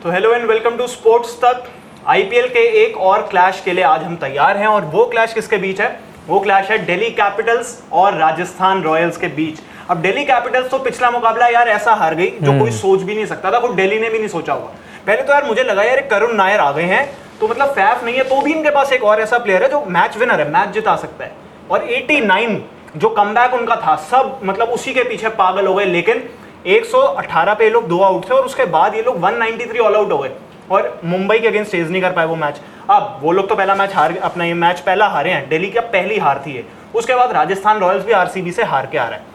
तो hello and welcome to sports Tak. IPL के एक और क्लैश के लिए आज हम तैयार हैं और वो क्लैश किसके बीच है? वो क्लैश है दिल्ली कैपिटल्स और राजस्थान रॉयल्स के बीच। अब दिल्ली कैपिटल्स तो पिछला मुकाबला यार ऐसा हार गई जो कोई सोच भी नहीं सकता था, खुद दिल्ली ने भी नहीं सोचा होगा। पहले तो यार मुझे लगा यार करुण नायर आ गए हैं तो मतलब फैफ नहीं है तो भी इनके पास एक और ऐसा प्लेयर है जो मैच विनर है, मैच जिता सकता है। और 89 जो कमबैक उनका था, सब मतलब उसी के पीछे पागल हो गए। लेकिन 118 पे ये लोग 2 आउट थे और उसके बाद ये लोग 193 ऑल आउट हो गए और मुंबई के अगेंस्ट चेज नहीं कर पाए वो मैच। अब वो लोग तो पहला मैच हार, अपना ये मैच पहला हारे हैं, दिल्ली की अब पहली हार थी ये। उसके बाद राजस्थान रॉयल्स भी आरसीबी से हार के आ रहा है।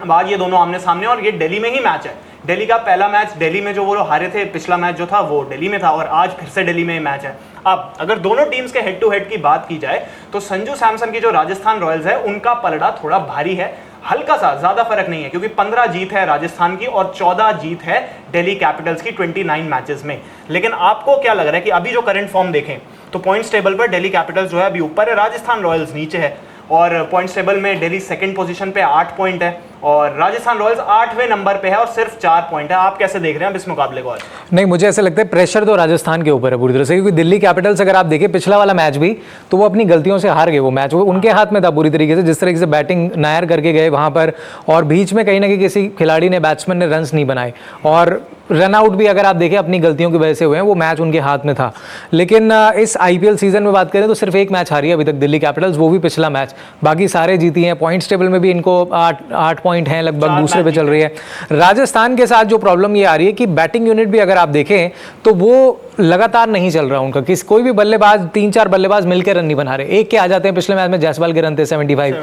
अब आज ये दोनों आमने सामने और ये दिल्ली में ही मैच है। दिल्ली का पहला मैच दिल्ली में जो वो हारे थे, पिछला मैच जो था वो दिल्ली में था और आज फिर से दिल्ली में मैच है। अब अगर दोनों टीम्स के हेड टू हेड की बात की जाए तो संजू सैमसन की जो राजस्थान रॉयल्स है उनका पलड़ा थोड़ा भारी है, हल्का सा, ज्यादा फर्क नहीं है क्योंकि 15 जीत है राजस्थान की और 14 जीत है दिल्ली कैपिटल्स की 29 मैचेस में। लेकिन आपको क्या लग रहा है कि अभी जो करंट फॉर्म देखें तो पॉइंट्स टेबल पर दिल्ली कैपिटल्स जो है अभी ऊपर है, राजस्थान रॉयल्स नीचे है और पॉइंट्स टेबल में दिल्ली सेकंड पोजीशन पे 8 पॉइंट है और राजस्थान रॉयल्स 8वें नंबर पे है और सिर्फ 4 पॉइंट है। आप कैसे देख रहे हैं अब इस मुकाबले को? नहीं, मुझे ऐसा लगता है प्रेशर तो राजस्थान के ऊपर है पूरी तरह से, क्योंकि दिल्ली कैपिटल्स अगर आप देखें पिछला वाला मैच भी तो वो अपनी गलतियों से हार गए। वो मैच वो उनके हाथ में था पूरी तरीके से, जिस तरीके से बैटिंग नायर करके गए वहां पर और बीच में कहीं ना कहीं किसी खिलाड़ी ने, बैट्समैन ने रन्स नहीं बनाए और रन आउट भी अगर आप देखें अपनी गलतियों की वजह से हुए हैं। वो मैच उनके हाथ में था। लेकिन इस आईपीएल सीजन में बात करें तो सिर्फ एक मैच हारी है अभी तक दिल्ली कैपिटल्स, वो भी पिछला मैच, बाकी सारे जीती हैं। पॉइंट्स टेबल में भी इनको 8 पॉइंट हैं लगभग, दूसरे पे चल रही है। राजस्थान के साथ जो प्रॉब्लम ये आ रही है कि बैटिंग यूनिट भी अगर आप देखें तो वो लगातार नहीं चल रहा उनका, किस कोई भी बल्लेबाज, 3-4 बल्लेबाज मिलकर रन नहीं बना रहे, एक के आ जाते हैं। पिछले मैच में जायसवाल के रन थे 75,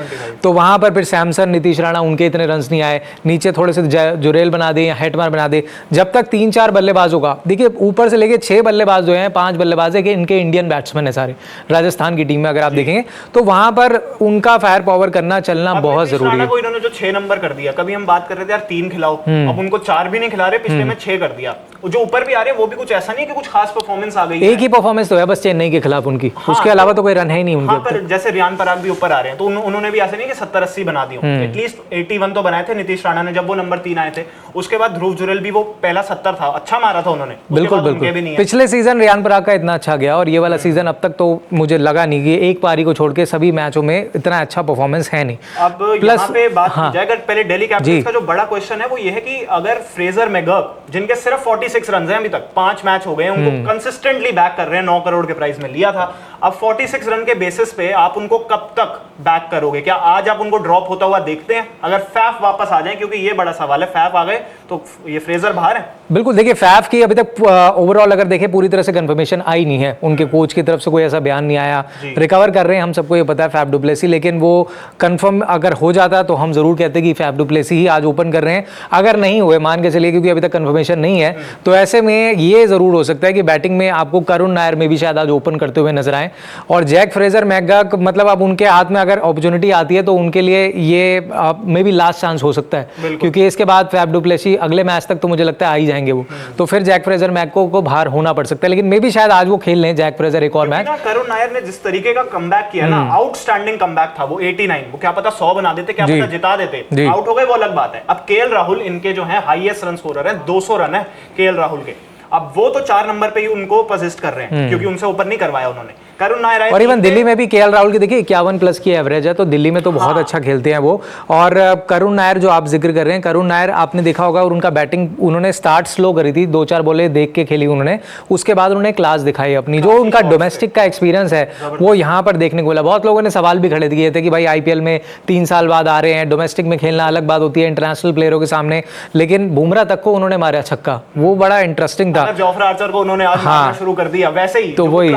तो वहां पर फिर सैमसन, नीतीश राणा, उनके इतने रन नहीं आए। नीचे थोड़े से जुरेल बना दे या हेटमार बना दे। जब तक 3-4 बल्लेबाज होगा, देखिए ऊपर से लेके 6 बल्लेबाज जो हैं, 5 बल्लेबाज है कि इनके इंडियन बैट्समैन है सारे राजस्थान की टीम में अगर आप देखेंगे तो वहां पर उनका फायर पावर करना चलना बहुत जरूरी है। इन्होंने जो 6 नंबर कर दिया, कभी हम बात कर रहे थे यार 3 खिलाओ, अब उनको 4 भी नहीं खिला रहे, पिछले में 6 कर दिया। जो ऊपर भी आ रहे हैं वो भी कुछ ऐसा नहीं कि कुछ खास परफॉर्मेंस आ गई, एक ही परफॉर्मेंस तो है बस चेन्नई के खिलाफ उनकी, उसके अलावा तो कोई रन है ही नहीं उनके। हाँ, पर जैसे रियान पराग भी ऊपर आ रहे हैं तो उन्होंने भी ऐसे नहीं कि 70-80 बना दिए, एटलीस्ट 81 तो बनाए थे नीतीश राणा ने जब वो नंबर 3 आए थे। उसके बाद ध्रुव जुरेल भी वो पहला 70 था, अच्छा मारा था उन्होंने। बिल्कुल बिल्कुल, पिछले सीजन रियान पराग का इतना अच्छा गया और ये वाला सीजन अब तक तो मुझे लगा नहीं कि एक पारी को छोड़ के सभी मैचों में इतना अच्छा परफॉर्मेंस है नहीं। अब प्लस पे बात की जाए अगर पहले दिल्ली कैपिटल्स का जो बड़ा क्वेश्चन है वो ये है कि अगर फ्रेजर मैकगर्क, जिनके सिर्फ 46 रन हैं अभी तक, 5 मैच हो गए, उनको कंसिस्टेंटली बैक कर रहे हैं, 9 करोड़ के प्राइस में लिया था। अब 46 रन के बेसिस पे आप उनको कब तक बैक करोगे? क्या आज आप उनको ड्रॉप होता हुआ देखते हैं? अगर फैफ वापस आ जाए, क्योंकि ये बड़ा सवाल है, फैफ आ गए तो ये फ्रेजर बाहर है। बिल्कुल, देखिए फैफ की अभी तक ओवरऑल अगर देखें पूरी तरह से कंफर्मेशन आई नहीं है, उनके कोच की तरफ से कोई ऐसा बयान नहीं आया। रिकवर कर रहे हैं, हम सबको ये पता है, फैफ डुप्लेसी, लेकिन वो कंफर्म अगर हो जाता तो हम जरूर कहते कि फैफ डुप्लेसी ही आज ओपन कर रहे हैं। अगर नहीं हुए, मान के चलिए, क्योंकि अभी तक कंफर्मेशन नहीं है, तो ऐसे में ये जरूर हो सकता है कि बैटिंग में आपको करुण नायर में भी शायद आज ओपन करते हुए नजर आए और जैक फ्रेजर मैकगर्क, मतलब अब उनके हाथ में अगर अपॉर्चुनिटी आती है तो उनके लिए ये मे बी लास्ट चांस हो सकता है, क्योंकि इसके बाद फैफ डुप्लेसी अगले मैच तक तो मुझे लगता है आ ही जाएंगे वो, तो फिर जैक फ्रेजर मैकगर्क को बाहर होना पड़ सकता है। लेकिन मे बी शायद आज वो खेल लें जैक फ्रेजर एक और मैच। करुण नायर ने जिस तरीके का कमबैक किया ना, आउटस्टैंडिंग कमबैक था वो 89, वो क्या पता 100 बना देते, क्या पता जिता देते। आउट हो गए वो अलग बात है। अब केएल राहुल इनके जो है हाईएस्ट रन स्कोरर है, 200 रन है केएल राहुल के। अब वो तो 4 नंबर पे ही उनको पोजीशन कर रहे हैं क्योंकि उनसे ऊपर नहीं करवाया उन्होंने। करुण नायर और इवन दिल्ली में भी केएल राहुल की देखिए 51 प्लस की एवरेज है, तो दिल्ली में तो बहुत अच्छा खेलते हैं वो। और करुण नायर जो आप जिक्र कर रहे हैं, करुण नायर आपने देखा होगा और उनका बैटिंग उन्होंने स्टार्ट स्लो करी थी, 2-4 बॉलें देख के खेली उन्होंने, उसके बाद उन्होंने क्लास दिखाई अपनी। जो उनका डोमेस्टिक का एक्सपीरियंस है वो यहाँ पर देखने को मिला। बहुत लोगों ने सवाल भी खड़े किए थे कि भाई आईपीएल में 3 साल बाद आ रहे हैं, डोमेस्टिक में खेलना अलग बात होती है इंटरनेशनल प्लेयरों के सामने, लेकिन बुमराह तक को उन्होंने मारा छक्का, वो बड़ा इंटरेस्टिंग था। जोफ्रा आर्चर को उन्होंने आज मारना शुरू कर दिया वैसे ही, तो वही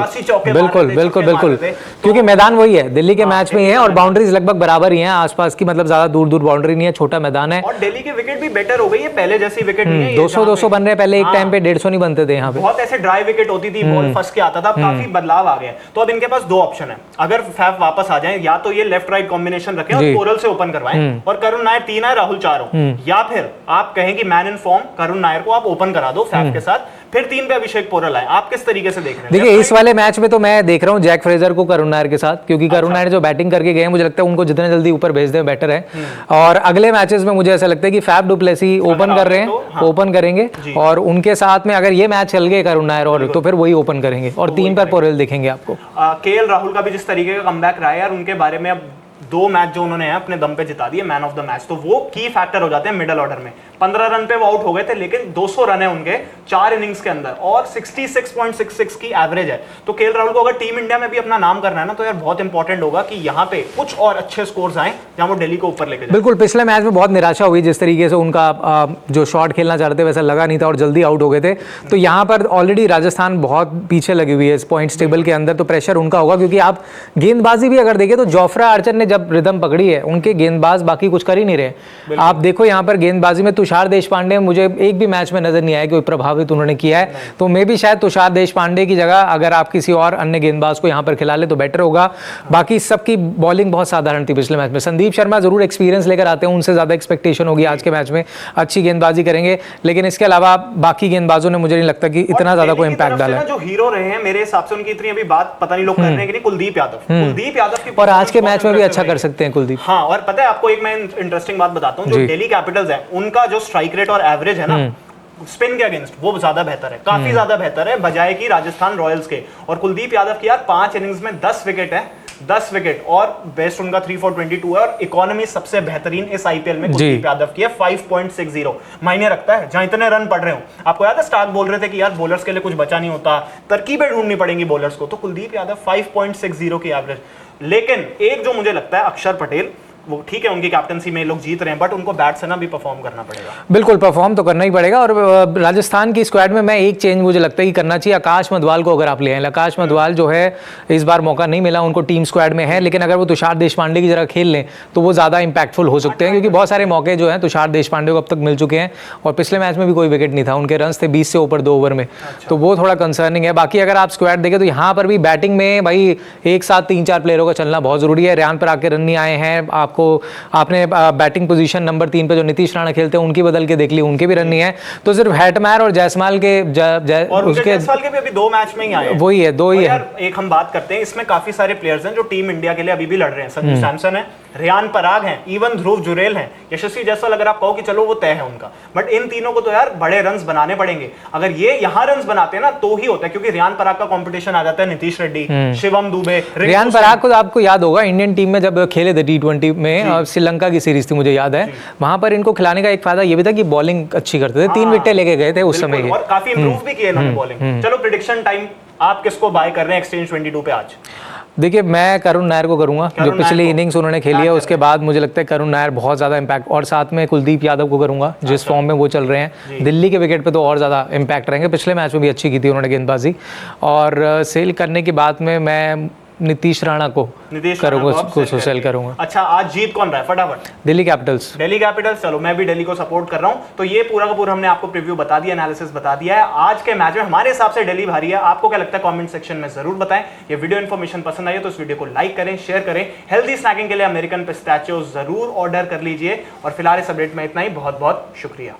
बिल्कुल बिल्कुल बिल्कुल, क्योंकि मैदान वही है, दिल्ली के मैच में ही है और बाउंड्रीज लगभग बराबर ही हैं आसपास की, मतलब ज्यादा दूर दूर बाउंड्री नहीं है, छोटा मैदान है। और दिल्ली की विकेट भी बेटर हो गई है, पहले जैसी विकेट नहीं है। 200 बन रहे हैं, पहले एक टाइम पे 150 नहीं बनते थे यहाँ पे, बहुत ऐसे ड्राई विकेट होती थी, बॉल फंस के आता था, काफी बदलाव आ गया। तो अब इनके पास 2 ऑप्शन है, अगर फैफ वापस आ जाए, या तो ये लेफ्ट राइट कॉम्बिनेशन रखें और कोरल से ओपन करवाएं और करुण नायर 3 है, राहुल 4 हो, या फिर आप कहें कि man in form Karun Nair को आप ओपन करा दो फैफ के साथ, फिर 3 पे अभिषेक पोरल आए। आप किस तरीके से देख रहे हैं? देखिए इस वाले मैच में तो मैं देख रहा हूँ जैक फ्रेजर को करुण नायर के साथ, क्योंकि करुण नायर जो बैटिंग करके गए हैं मुझे लगता है उनको जितने जल्दी ऊपर भेज दें बेटर है। और अगले मैचेस में मुझे ऐसा लगता है कि फैफ डु प्लेसी ओपन कर रहे हैं, ओपन करेंगे और उनके साथ में अगर ये मैच चल गए करुण नायर और तो फिर वही ओपन करेंगे और 3 पर पोरेल दिखेंगे आपको। केएल राहुल का भी जिस तरीके का कमबैक रहा है यार, उनके बारे में अब 2 मैच जो उन्होंने अपने दम पे जिता दिए, मैन ऑफ द मैच, तो वो की फैक्टर हो जाते हैं मिडिल ऑर्डर में। 15 रन पे वो आउट हो गए थे, लेकिन 200 रन है उनके 4 इनिंग्स के अंदर और 66.66 की एवरेज है। तो केएल राहुल को अगर टीम इंडिया में भी अपना नाम करना है ना, तो यार बहुत इंपॉर्टेंट होगा कि यहाँ पे कुछ और अच्छे स्कोर्स आए जहां वो दिल्ली को ऊपर लेके जाए। बिल्कुल, पिछले मैच में बहुत निराशा हुई जिस तरीके से उनका जो शॉट खेलना चाहते थे वैसा लगा नहीं था और जल्दी आउट हो गए थे। तो यहाँ पर ऑलरेडी राजस्थान बहुत पीछे लगी हुई है इस पॉइंट्स टेबल के अंदर, तो प्रेशर उनका होगा। क्योंकि आप गेंदबाजी भी अगर देखें तो जोफ्रा आर्चर ने जब रिदम पकड़ी है, उनके गेंदबाज बाकी कुछ कर ही नहीं रहे। आप देखो यहाँ पर गेंदबाजी में तुषार देशपांडे मुझे एक भी मैच में नजर नहीं आया कि प्रभावित उन्होंने किया है। तो मे भी शायद तुषार देशपांडे की जगह अगर आप किसी और अन्य गेंदबाज को यहाँ पर खिला ले तो बेटर होगा। बाकी सबकी बॉलिंग बहुत साधारण थी पिछले मैच में। संदीप शर्मा जरूर एक्सपीरियंस लेकर आते हैं, उनसे ज्यादा एक्सपेक्टेशन होगी आज के मैच में, अच्छी गेंदबाजी करेंगे। लेकिन इसके अलावा बाकी गेंदबाजों ने मुझे नहीं लगता कि इतना ज्यादा कोई इंपैक्ट डाला है। जो हीरो रहे हैं मेरे हिसाब से, उनकी इतनी अभी बात पता नहीं लोग कर रहे हैं कि नहीं, कुलदीप यादव की, और आज के मैच में भी अच्छा कर सकते हैं कुलदीप। हाँ, और पता है आपको एक मैं इंटरेस्टिंग बात बताता हूँ, जो दिल्ली कैपिटल्स है उनका जो स्ट्राइक रेट और एवरेज है ना स्पिन के अगेंस्ट, वो ज्यादा बेहतर है, काफी ज्यादा बेहतर है बजाय की राजस्थान रॉयल्स के। और कुलदीप यादव की यार 5 इनिंग्स में 10 विकेट है, 10 विकेट, और बेस्ट उनका 3 for 22 है, और इकोनॉमी सबसे बेहतरीन इस आईपीएल में कुलदीप यादव की है 5.60। मायने रखता है जहां इतने रन पड़ रहे हो। आपको याद है स्टार्क बोल रहे थे कि यार बॉलर्स के लिए कुछ बचा नहीं होता, तरकीबें ढूंढनी पड़ेंगी बॉलर्स को, तो कुलदीप यादव 5.60 की एवरेज। लेकिन एक जो मुझे लगता है अक्षर पटेल, वो ठीक है उनकी कैप्टनसी में लोग जीत रहे हैं, बट उनको बैट से ना भी परफॉर्म करना पड़ेगा। बिल्कुल परफॉर्म तो करना ही पड़ेगा। और राजस्थान की स्क्वाड में मैं एक चेंज मुझे लगता है कि करना चाहिए। आकाश मधवाल को अगर आप ले आए, आकाश मधवाल जो है इस बार मौका नहीं मिला उनको, टीम स्क्वाड में है, लेकिन अगर वो तुषार देशपांडे की जगह खेल लें तो वो ज़्यादा इंपैक्टफुल हो सकते हैं। क्योंकि बहुत सारे मौके जो हैं तुषार देशपांडे को अब तक मिल चुके हैं और पिछले मैच में भी कोई विकेट नहीं था, उनके रन थे 20 से ऊपर 2 ओवर में, तो वो थोड़ा कंसर्निंग है। बाकी अगर आप स्क्वाड देखें तो यहाँ पर भी बैटिंग में भाई एक साथ 3-4 प्लेयरों का चलना बहुत जरूरी है। रेयान पर आके रन नहीं आए हैं, आपने बैटिंग पोजीशन नंबर 3 पे जो नीतीश राणा खेलते हैं उनकी बदल के देख ली, उनके भी रन नहीं है। तो सिर्फ हैटमैर और जायसवाल के उसके जायसवाल के भी अभी 2 मैच में ही आए, वही है, 2 ही है। एक हम बात करते हैं, इसमें काफी सारे प्लेयर्स हैं जो टीम इंडिया के लिए अभी भी लड़ रहे हैं। संजू सैमसन है, रेयान पराग हैं, इवन ध्रुव जुरेल हैं, यशस्वी जायसवाल अगर आप कहो कि चलो वो तय है उनका, बट इन तीनों को तो यार बड़े रन्स बनाने पड़ेंगे। अगर ये यहाँ रन्स बनाते हैं ना तो ही होता है, क्योंकि रेयान पराग का कंपटीशन आ जाता है नीतीश रेड्डी, शिवम दुबे। रेयान पराग को आपको याद होगा इंडियन टीम में जब खेले थे T20 में, श्रीलंका की सीरीज थी मुझे याद है, वहां पर इनको खिलाने का एक फायदा ये भी था कि बॉलिंग अच्छी करते थे, 3 विकेट लेके गए थे उस समय, और काफी इंप्रूव भी किए इन्होंने बॉलिंग। चलो प्रेडिक्शन टाइम, आप किसको बाय कर रहे हैं एक्सचेंज 22 पे आज? देखिए मैं करुण नायर को करूंगा, जो पिछली इनिंग्स उन्होंने खेली है उसके बाद मुझे लगता है करुण नायर बहुत ज़्यादा इम्पैक्ट, और साथ में कुलदीप यादव को करूंगा जिस फॉर्म में वो चल रहे हैं। दिल्ली के विकेट पे तो और ज़्यादा इम्पैक्ट रहेंगे, पिछले मैच में भी अच्छी की थी उन्होंने गेंदबाजी। और सेल करने की बात में मैं नीतीश राणा को सेल करूंगा। अच्छा, आज जीत कौन रहा है फटाफट? दिल्ली कैपिटल्स। दिल्ली कैपिटल्स, चलो मैं भी दिल्ली को सपोर्ट कर रहा हूं। तो ये पूरा का पूरा हमने आपको प्रीव्यू बता दिया, एनालिसिस बता दिया है। आज के मैच में हमारे हिसाब से दिल्ली भारी है। आपको क्या लगता है कमेंट सेक्शन में जरूर बताएं। ये वीडियो इन्फॉर्मेशन पसंद आई है तो इस वीडियो को लाइक करें, शेयर करें। हेल्दी स्नैकिंग के लिए अमेरिकन पिस्ताचियो जरूर ऑर्डर कर लीजिए। और फिलहाल इस अपडेट में इतना ही, बहुत बहुत शुक्रिया।